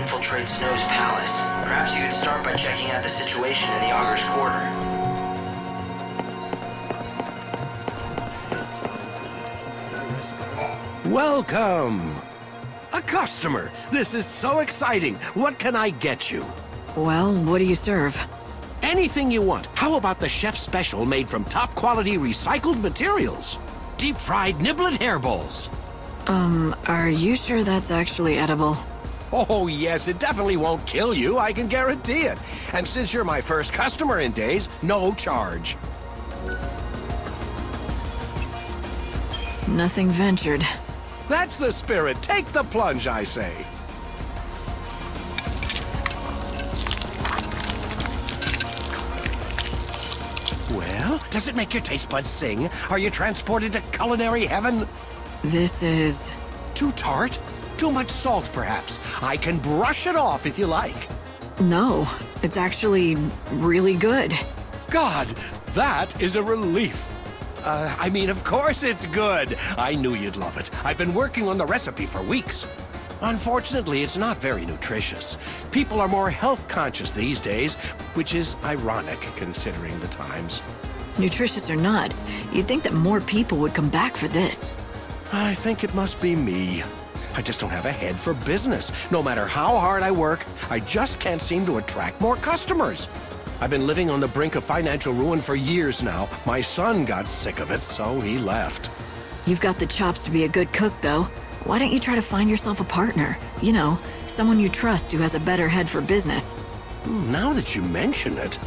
infiltrate Snow's palace. Perhaps you could start by checking out the situation in the Augur's Quarter. Welcome! A customer! This is so exciting! What can I get you? Well, what do you serve? Anything you want. How about the chef's special made from top-quality recycled materials? Deep-fried niblet hairballs. Are you sure that's actually edible? Oh, yes, it definitely won't kill you, I can guarantee it. And since you're my first customer in days, no charge. Nothing ventured. That's the spirit. Take the plunge, I say. Well, does it make your taste buds sing? Are you transported to culinary heaven? This is... Too tart? Too much salt, perhaps? I can brush it off if you like. No, it's actually really good. God, that is a relief. I mean, of course it's good. I knew you'd love it. I've been working on the recipe for weeks. Unfortunately, it's not very nutritious. People are more health conscious these days, which is ironic considering the times. Nutritious or not, you'd think that more people would come back for this. I think it must be me. I just don't have a head for business. No matter how hard I work, I just can't seem to attract more customers. I've been living on the brink of financial ruin for years now. My son got sick of it, so he left. You've got the chops to be a good cook, though. Why don't you try to find yourself a partner? You know, someone you trust who has a better head for business. Now that you mention it,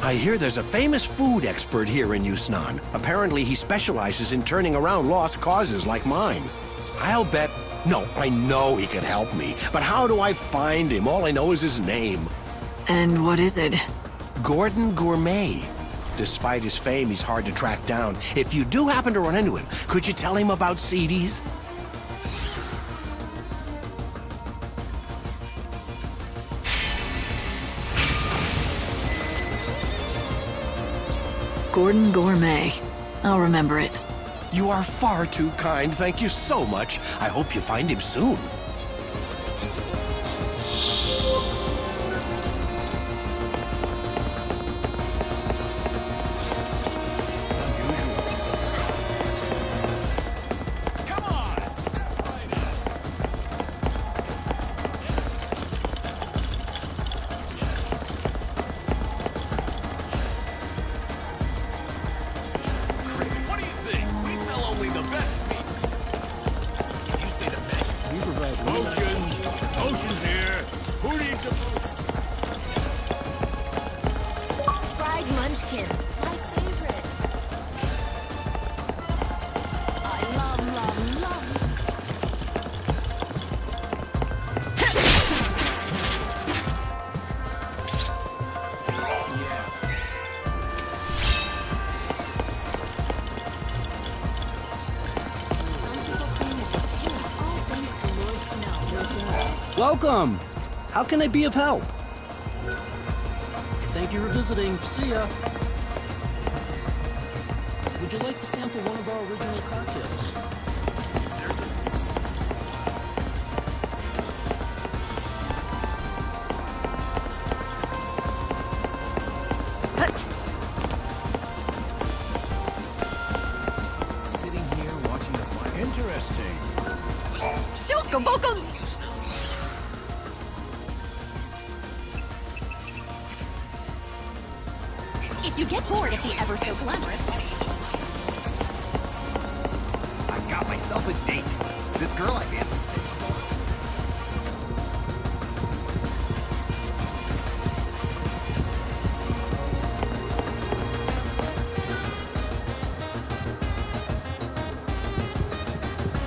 I hear there's a famous food expert here in Yusnan. Apparently he specializes in turning around lost causes like mine. I'll bet... No, I know he could help me, but how do I find him? All I know is his name. And what is it? Gordon Gourmet. Despite his fame, he's hard to track down. If you do happen to run into him, could you tell him about CDs? Gordon Gourmet. I'll remember it. You are far too kind. Thank you so much. I hope you find him soon. Welcome! How can I be of help? Thank you for visiting. See ya! Would you like to sample one of our original cocktails? Sitting here watching the fire. Interesting. If you get bored of the ever so glamorous... I've got myself a date. This girl I fancy said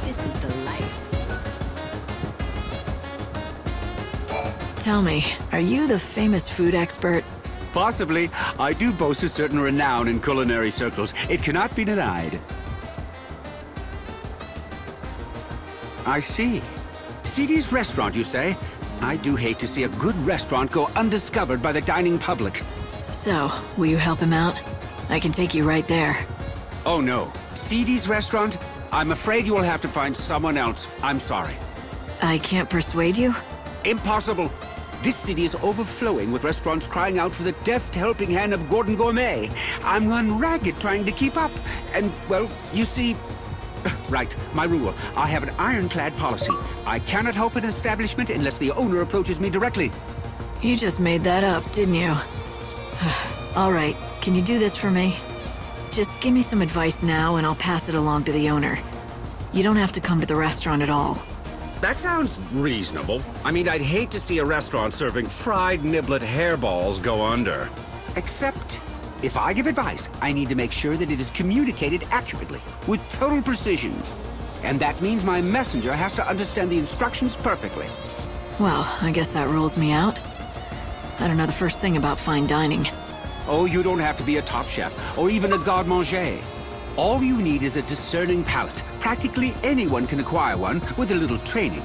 This is the life. Tell me, are you the famous food expert? Possibly. I do boast a certain renown in culinary circles. It cannot be denied. I see. CD's restaurant, you say? I do hate to see a good restaurant go undiscovered by the dining public. So, will you help him out? I can take you right there. Oh no. CD's restaurant? I'm afraid you will have to find someone else. I'm sorry. I can't persuade you? Impossible. This city is overflowing with restaurants crying out for the deft helping hand of Gordon Gourmet. I'm run ragged trying to keep up. And, well, you see... Right, my rule. I have an ironclad policy. I cannot help an establishment unless the owner approaches me directly. You just made that up, didn't you? All right, can you do this for me? Just give me some advice now and I'll pass it along to the owner. You don't have to come to the restaurant at all. That sounds reasonable. I mean, I'd hate to see a restaurant serving fried niblet hairballs go under. Except, if I give advice, I need to make sure that it is communicated accurately, with total precision. And that means my messenger has to understand the instructions perfectly. Well, I guess that rules me out. I don't know the first thing about fine dining. Oh, you don't have to be a top chef, or even a garde-manger. All you need is a discerning palate. Practically anyone can acquire one with a little training.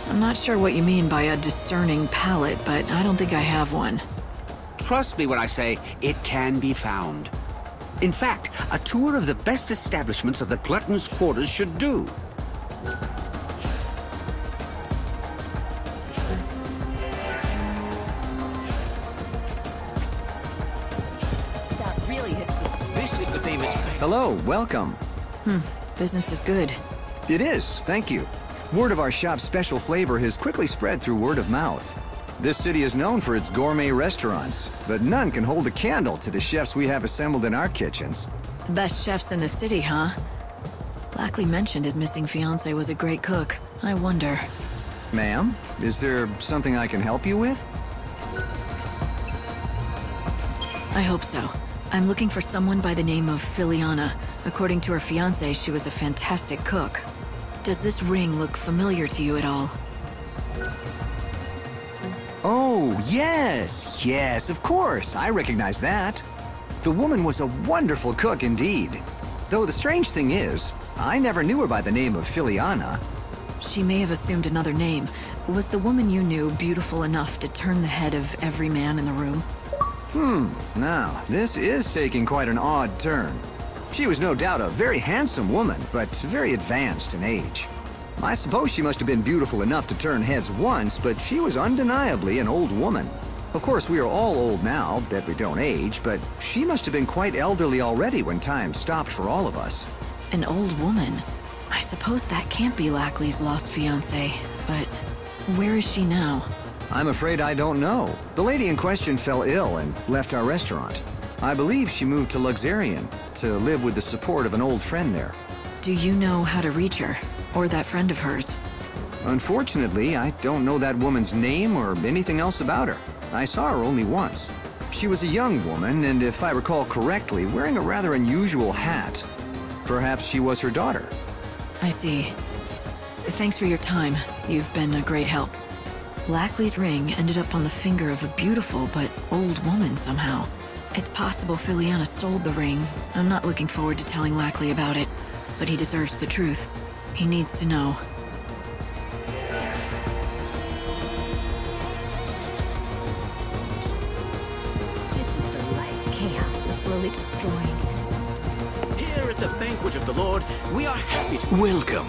I'm not sure what you mean by a discerning palate, but I don't think I have one. Trust me when I say it can be found. In fact, a tour of the best establishments of the glutton's quarters should do. That really hits the... This is the famous... Hello, welcome. Business is good. It is, thank you. Word of our shop's special flavor has quickly spread through word of mouth. This city is known for its gourmet restaurants, but none can hold a candle to the chefs we have assembled in our kitchens. The best chefs in the city, huh? Lackley mentioned his missing fiancé was a great cook. I wonder... Ma'am, is there something I can help you with? I hope so. I'm looking for someone by the name of Filiana. According to her fiancé, she was a fantastic cook. Does this ring look familiar to you at all? Oh, yes, yes, of course. I recognize that. The woman was a wonderful cook indeed. Though the strange thing is, I never knew her by the name of Filiana. She may have assumed another name. Was the woman you knew beautiful enough to turn the head of every man in the room? Now, this is taking quite an odd turn. She was no doubt a very handsome woman, but very advanced in age. I suppose she must have been beautiful enough to turn heads once, but she was undeniably an old woman. Of course, we are all old now, that we don't age, but she must have been quite elderly already when time stopped for all of us. An old woman? I suppose that can't be Lackley's lost fiancée, but where is she now? I'm afraid I don't know. The lady in question fell ill and left our restaurant. I believe she moved to Luxurian to live with the support of an old friend there. Do you know how to reach her? Or that friend of hers? Unfortunately, I don't know that woman's name or anything else about her. I saw her only once. She was a young woman, and if I recall correctly, wearing a rather unusual hat. Perhaps she was her daughter. I see. Thanks for your time. You've been a great help. Lackley's ring ended up on the finger of a beautiful but old woman somehow. It's possible Filiana sold the ring. I'm not looking forward to telling Lackley about it, but he deserves the truth. He needs to know. This is the life. Chaos is slowly destroying. Here at the banquet of the Lord, we are happy to... Welcome.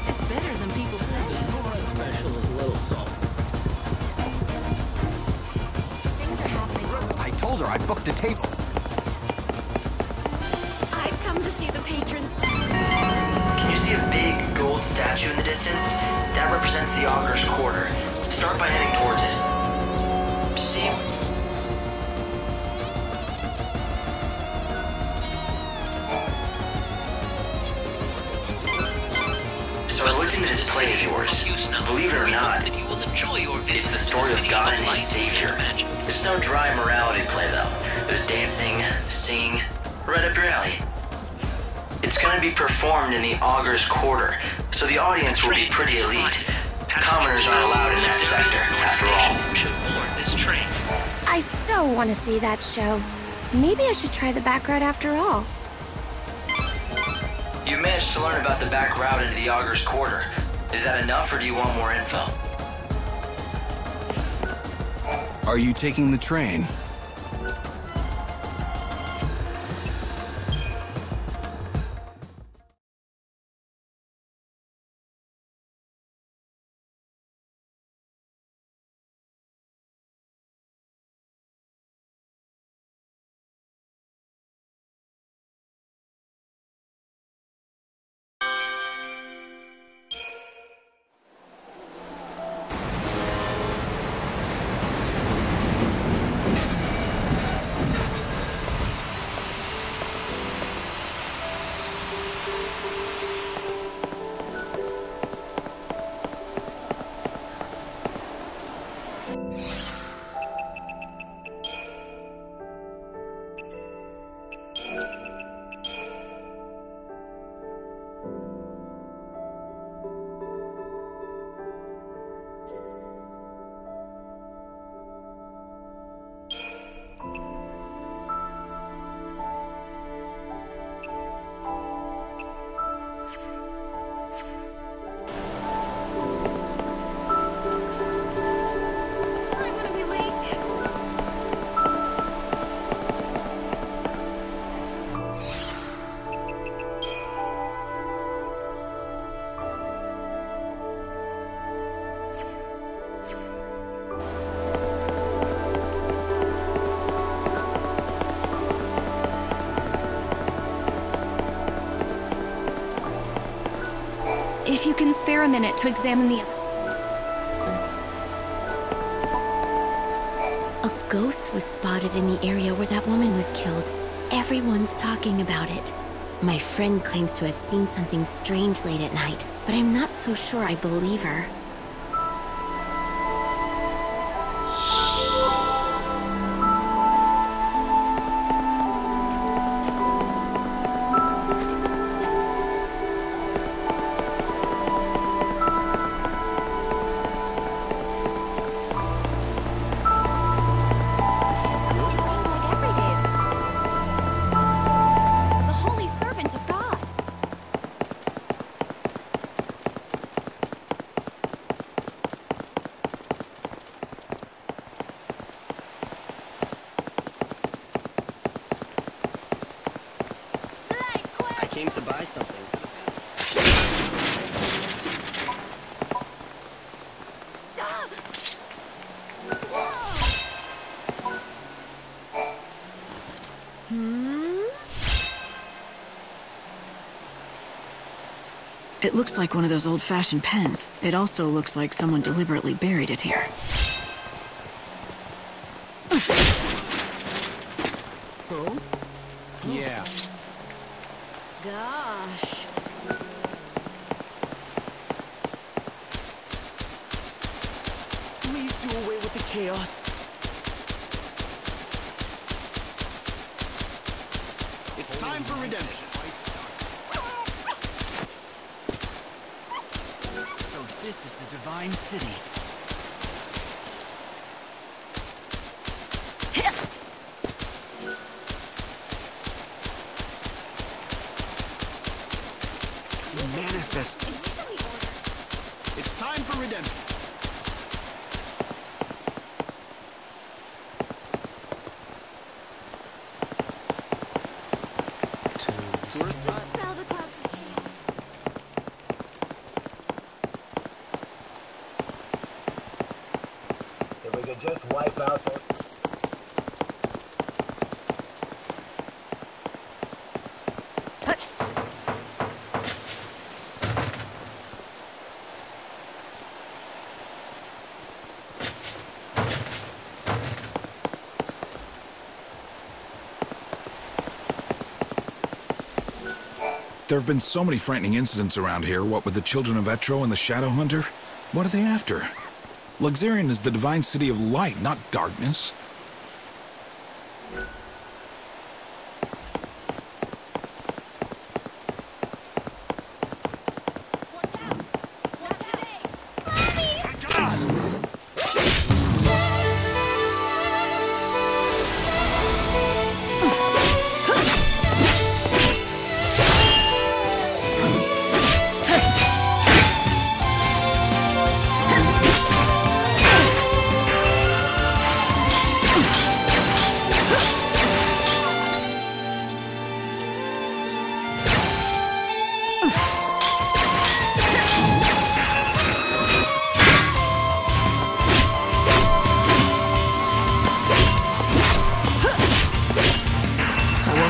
It's better than people say. Our special is a little salt. Things are happening. I told her I booked a table. I've come to see the patrons. Can you see a big gold statue in the distance? That represents the Augur's Quarter. Start by heading towards it. See? So I looked into this play of yours. Believe it or not, it's the story of God and his Savior. It's no dry morality play, though. There's dancing, singing, right up your alley. It's gonna be performed in the Augur's Quarter, so the audience will be pretty elite. Commoners aren't allowed in that sector, after all. I so want to see that show. Maybe I should try the back road after all. You managed to learn about the back route into the Augur's Quarter. Is that enough, or do you want more info? Are you taking the train? If you can spare a minute to examine the... A ghost was spotted in the area where that woman was killed. Everyone's talking about it. My friend claims to have seen something strange late at night, but I'm not so sure I believe her. Came to buy something for the family. It looks like one of those old-fashioned pens. It also looks like someone deliberately buried it here. Yeah. Gosh. Please do away with the chaos. It's time for redemption. So this is the Divine City. Manifest. It's time for redemption. Tourist spot. Dispel the clouds of chaos. If we could just wipe out those... There have been so many frightening incidents around here, what with the Children of Etro and the Shadow Hunter. What are they after? Luxurion is the divine city of light, not darkness.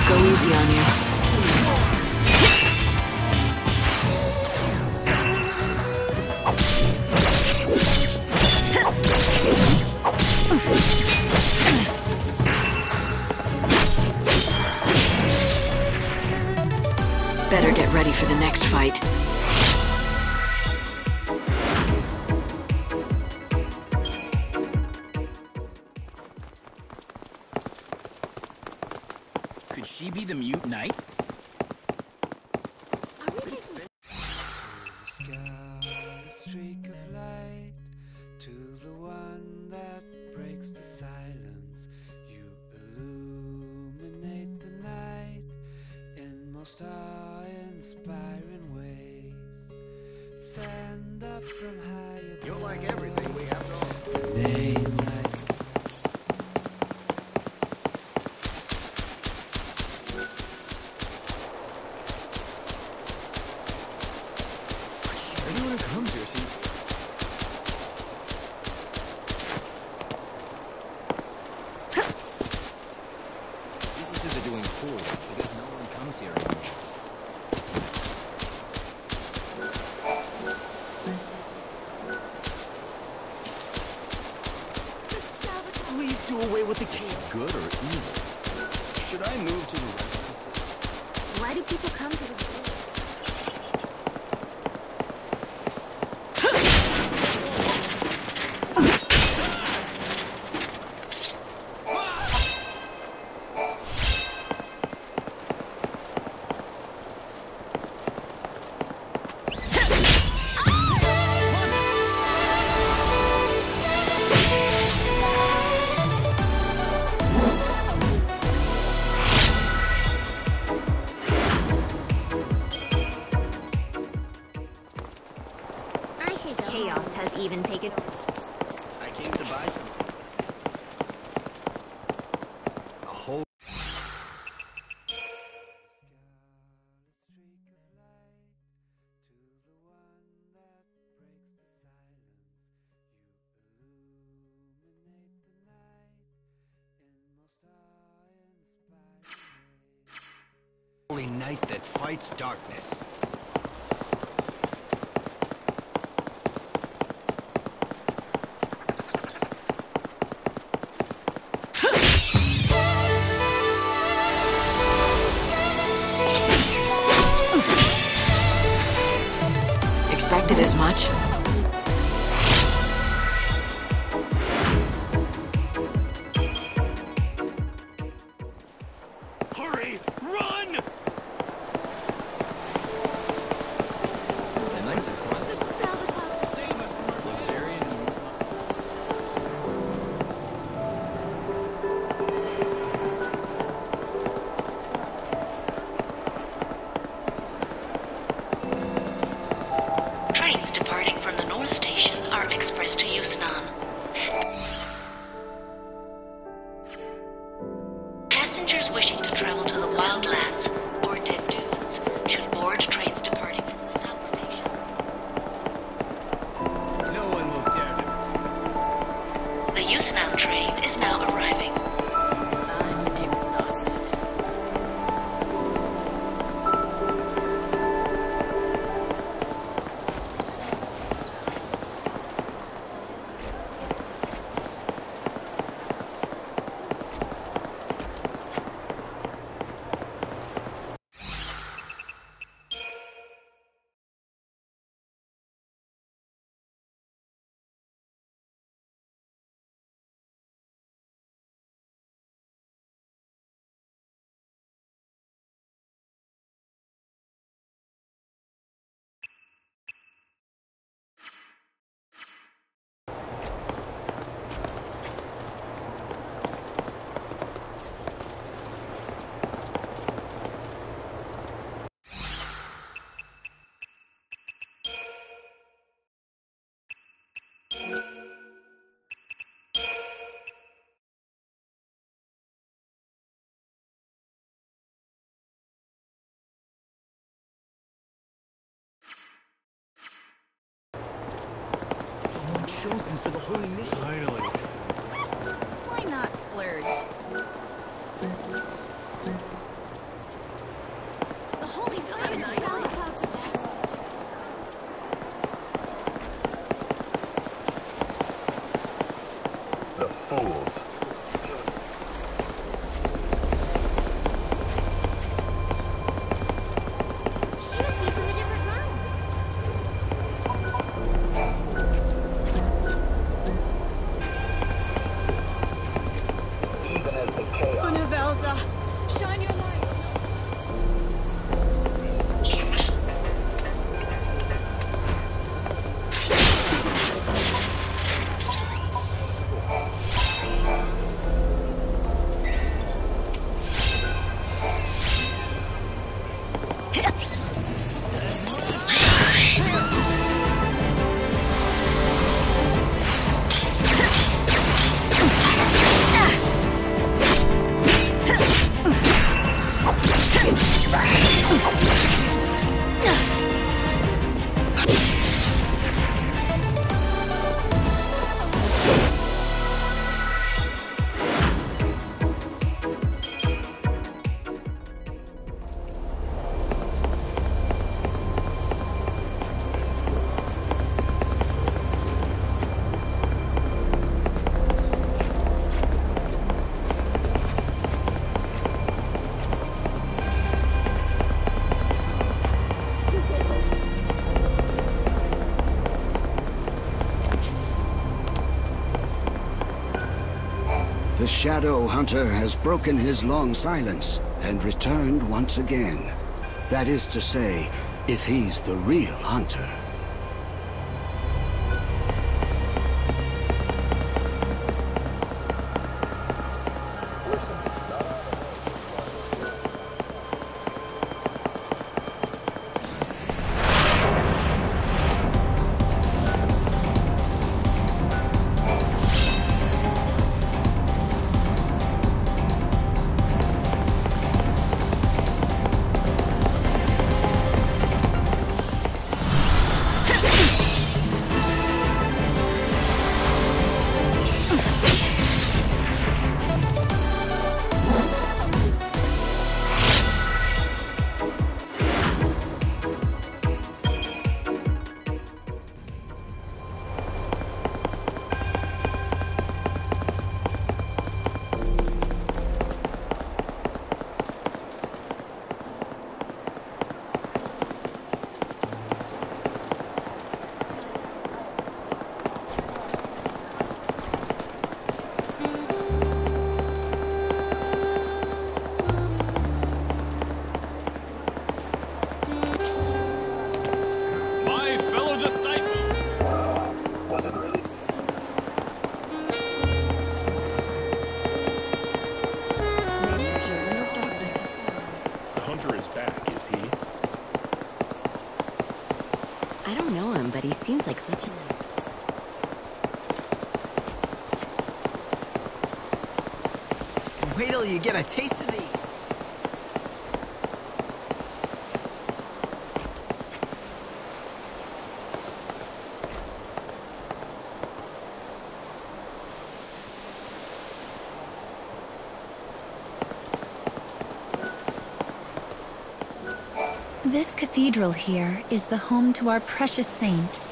Go easy on you. Better get ready for the next fight. Could she be the mute knight? Streak of light to the one that breaks the silence. You illuminate the night in most awe-inspiring ways. Send up from high above. You'll like everything we have to offer. Name like Anyone who comes here seems... Businesses are doing poorly because no one comes here anymore. Please do away with the cave. Good or evil? Should I move to the residence? Why do people come to the Chaos has even taken over. I came to buy something. A whole... Holy night that fights darkness. Expected as much. Hurry! Run! The knights are fun. Dispel the clouds. Same as Luxurian and Trains departing from the North Station are expressed to Yusnan. Passengers wishing to travel to the Wildlands or Dead Dunes should board trains departing from the South Station. no one will dare to. The Yusnan train is now arriving. I'm exhausted. One chosen for the holy mission. Finally. Why not splurge? The holy sun is dispel the clouds of The fools. She must be from a different realm. Even as the chaos. Velza, shine your light. The Shadow Hunter has broken his long silence and returned once again. That is to say, if he's the real hunter. But he seems like such a... Wait till you get a taste of these. This cathedral here is the home to our precious saint.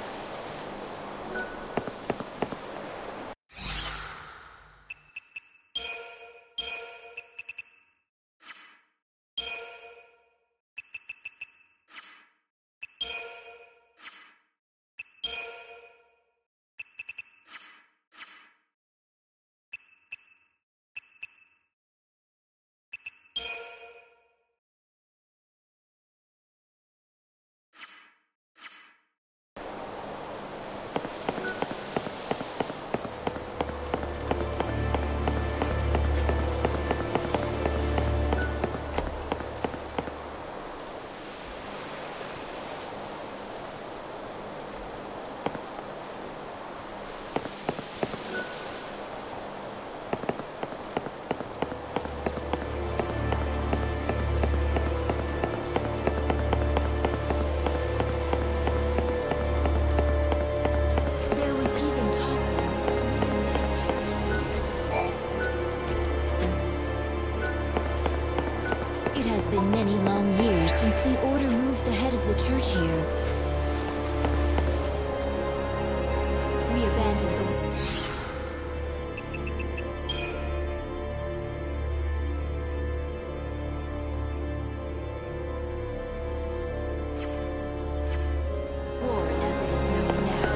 Been many long years since the Order moved the head of the church here. We abandoned the... Warren as it is known now.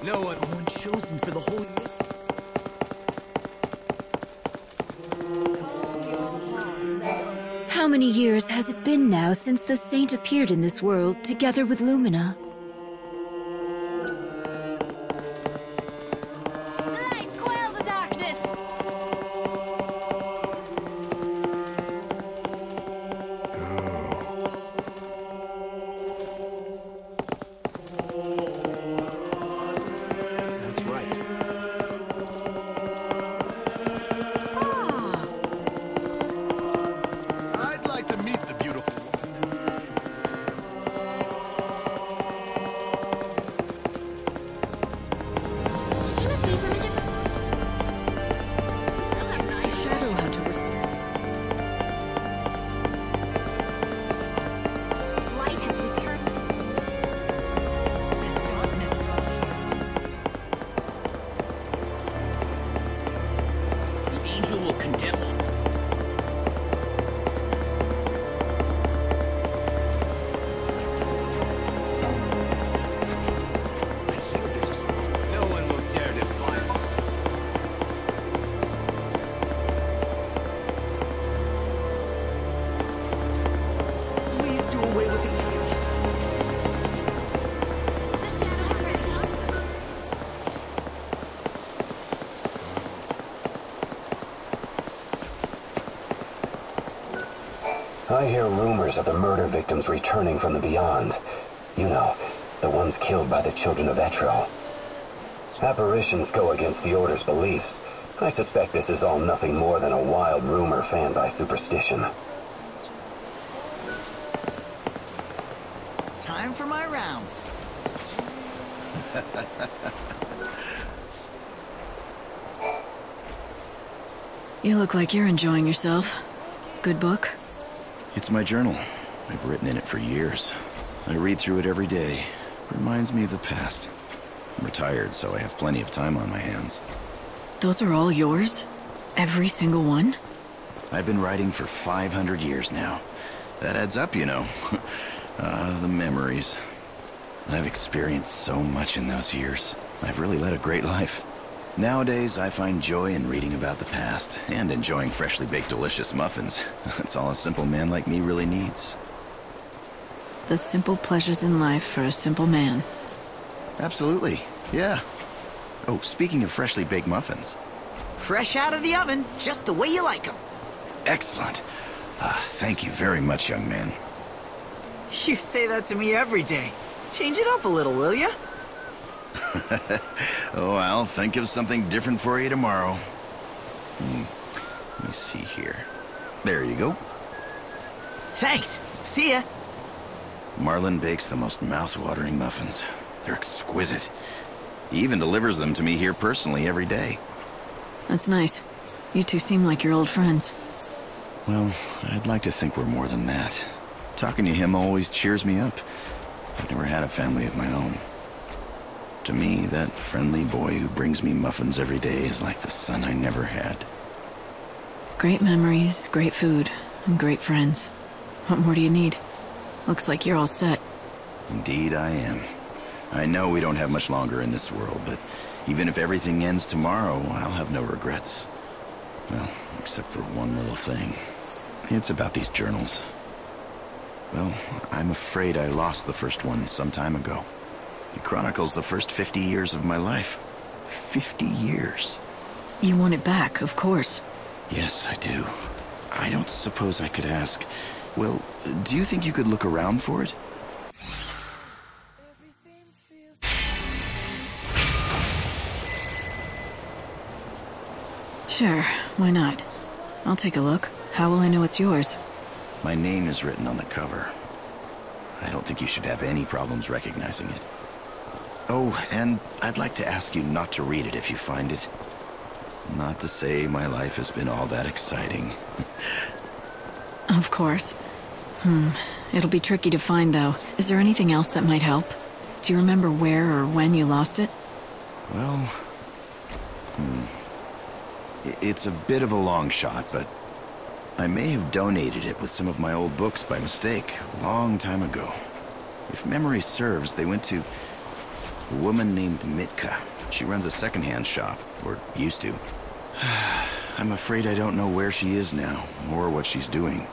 No one chosen for the holy mission. How many years has it been now since the saint appeared in this world together with Lumina? Light, quell the darkness! people condemn them. No one will dare defy us. Please do away with the chaos. I hear rumors of the murder victims returning from the beyond. You know, the ones killed by the children of Etro. Apparitions go against the Order's beliefs. I suspect this is all nothing more than a wild rumor fanned by superstition. Time for my rounds. You look like you're enjoying yourself. Good book? It's my journal. I've written in it for years. I read through it every day. Reminds me of the past. I'm retired, so I have plenty of time on my hands. Those are all yours? Every single one? I've been writing for 500 years now. That adds up, you know. The memories. I've experienced so much in those years. I've really led a great life. Nowadays, I find joy in reading about the past and enjoying freshly baked delicious muffins. That's all a simple man like me really needs. The simple pleasures in life for a simple man. Absolutely, yeah. Oh, speaking of freshly baked muffins. Fresh out of the oven, just the way you like them. Excellent. Thank you very much, young man. You say that to me every day. Change it up a little, will ya? Oh, I'll think of something different for you tomorrow. Let me see here. There you go. Thanks. See ya. Marlin bakes the most mouth-watering muffins. They're exquisite. He even delivers them to me here personally every day. That's nice. You two seem like you're old friends. Well, I'd like to think we're more than that. Talking to him always cheers me up. I've never had a family of my own. To me, that friendly boy who brings me muffins every day is like the son I never had. Great memories, great food, and great friends. What more do you need? Looks like you're all set. Indeed I am. I know we don't have much longer in this world, but even if everything ends tomorrow, I'll have no regrets. Well, except for one little thing. It's about these journals. Well, I'm afraid I lost the first one some time ago. It chronicles the first 50 years of my life. 50 years. You want it back, of course. Yes, I do. I don't suppose I could ask. Well, do you think you could look around for it? Sure, why not? I'll take a look. How will I know it's yours? My name is written on the cover. I don't think you should have any problems recognizing it. Oh, and I'd like to ask you not to read it if you find it. Not to say my life has been all that exciting. Of course. It'll be tricky to find, though. Is there anything else that might help? Do you remember where or when you lost it? Well... It's a bit of a long shot, but I may have donated it with some of my old books by mistake a long time ago. If memory serves, they went to a woman named Mitka. She runs a secondhand shop, or used to. I'm afraid I don't know where she is now, or what she's doing.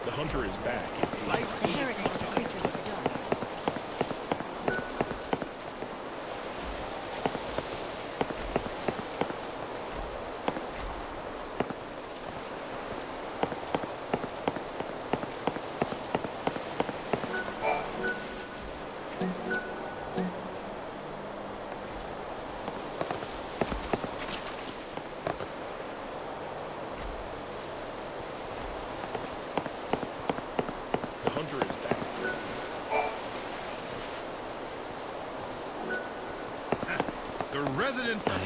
The hunter is back. Heretics are creatures of the dark.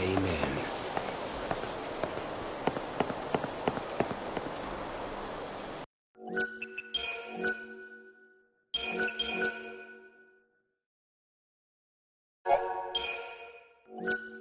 Amen. you.